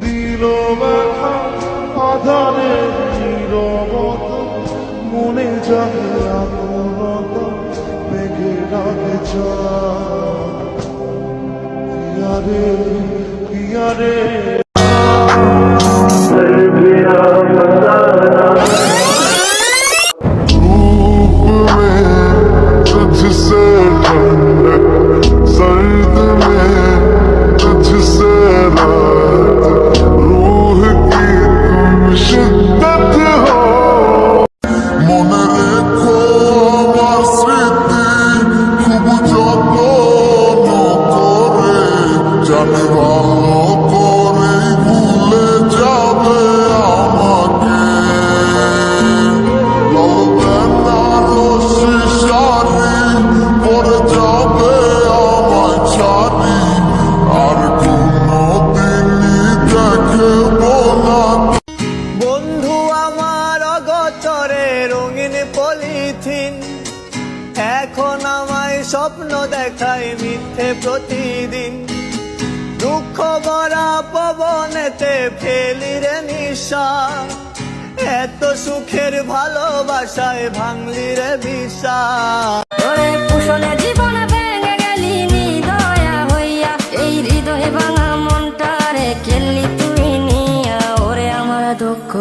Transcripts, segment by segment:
দিল ব্যথা আধারে নীরবতা, মনে জাগে আকুলতা, মেঘে ডাকে চাঁদ। পিয়ারে পিয়ারে तुझसे ठंडक सर्द में, तुझसे रात, रूह की तुम शिद्दत हो। মনে রেখো আমার স্মৃতি খুব যত্ন করে, জানে ভালো করে ভুলে যাবে আমাকে। লবে না রশি সারি পরে যাবে আমায় ছাড়ি, আর কোনোদিনই দেখবো না। বন্ধু আমার অগোচরে রঙিন পলিথিন, এখন আমায় স্বপ্ন দেখায় মিথ্যে প্রতিদিন। দুঃখ ভরা পবনেতে ফেলি রে নিঃশ্বাস, এত সুখের ভালোবাসায় ভাঙলি রে বিশ্বাস। ওরে কুশলে জীবন ভেঙে গেলি নিদয়া হইয়া, এই হৃদয় ভাঙা মনটারে খেললি তুই নিয়া। ওরে আমার দুঃখ,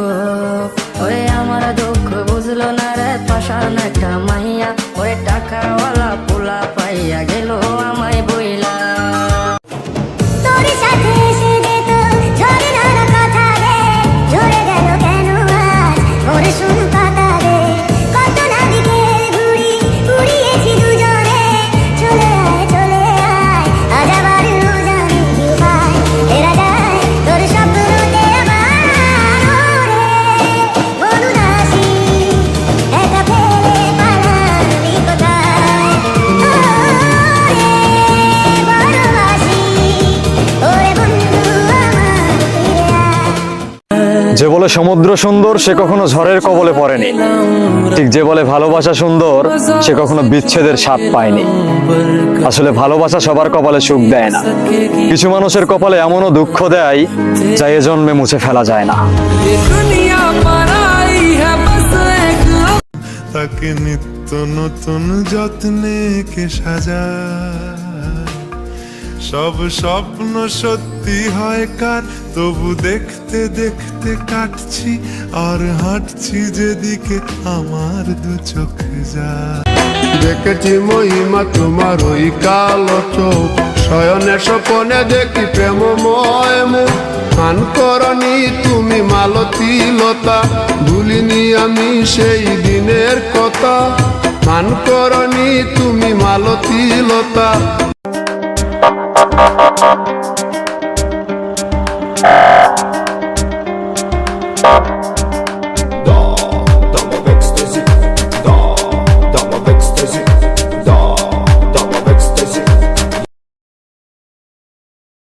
ওরে আমার দুঃখ বুঝলো না রে পাষাণ একটা মাইয়া। ওরে টাকাওয়ালা পোলা পাইয়া গেল আমায় বইলা। তোর সাথে এসে যেত ঝরনার কথা রে, ঝরে গেল কেন আজ ওরে শুন কথা রে। কত না দিকে ঘুরি উড়িয়েছি দুজনে, চলে আয় আজ আবার জানি পায় এরা যায় তোর স্বপ্নতে আমার। ওরে বনুদাসী একা ফেলে পালাবি কোথায়, ওরে বনবাসী ওরে বন্ধু আমার ফিরে আয়। যে বলে সমুদ্র সুন্দর সে কখনো ঝড়ের কবলে পড়েনি, ঠিক যে বলে ভালোবাসা সুন্দর সে কখনো বিচ্ছেদের স্বাদ পায়নি। আসলে ভালোবাসা সবার কপালে সুখ দেয় না, কিছু মানুষের কপালে এমনও দুঃখ দেয় যা এ জন্মে মুছে ফেলা যায় না। তাকে নিত্য নতুন যত্নে কে সাজায়, সব স্বপ্ন সত্যি হয় কার, তবু দেখতে দেখতে কাটছি আর হাঁটছি যেদিকে আমার দু চোখ যায়। দেখেছি মহিমা তোমার ওই কালো চোখ, শয়নে স্বপনে দেখি প্রেমময় মুখ। মান করনি তুমি মালতীলতা, ভুলিনি আমি সেই দিনের কথা। মান করনি তুমি মালতীলতা।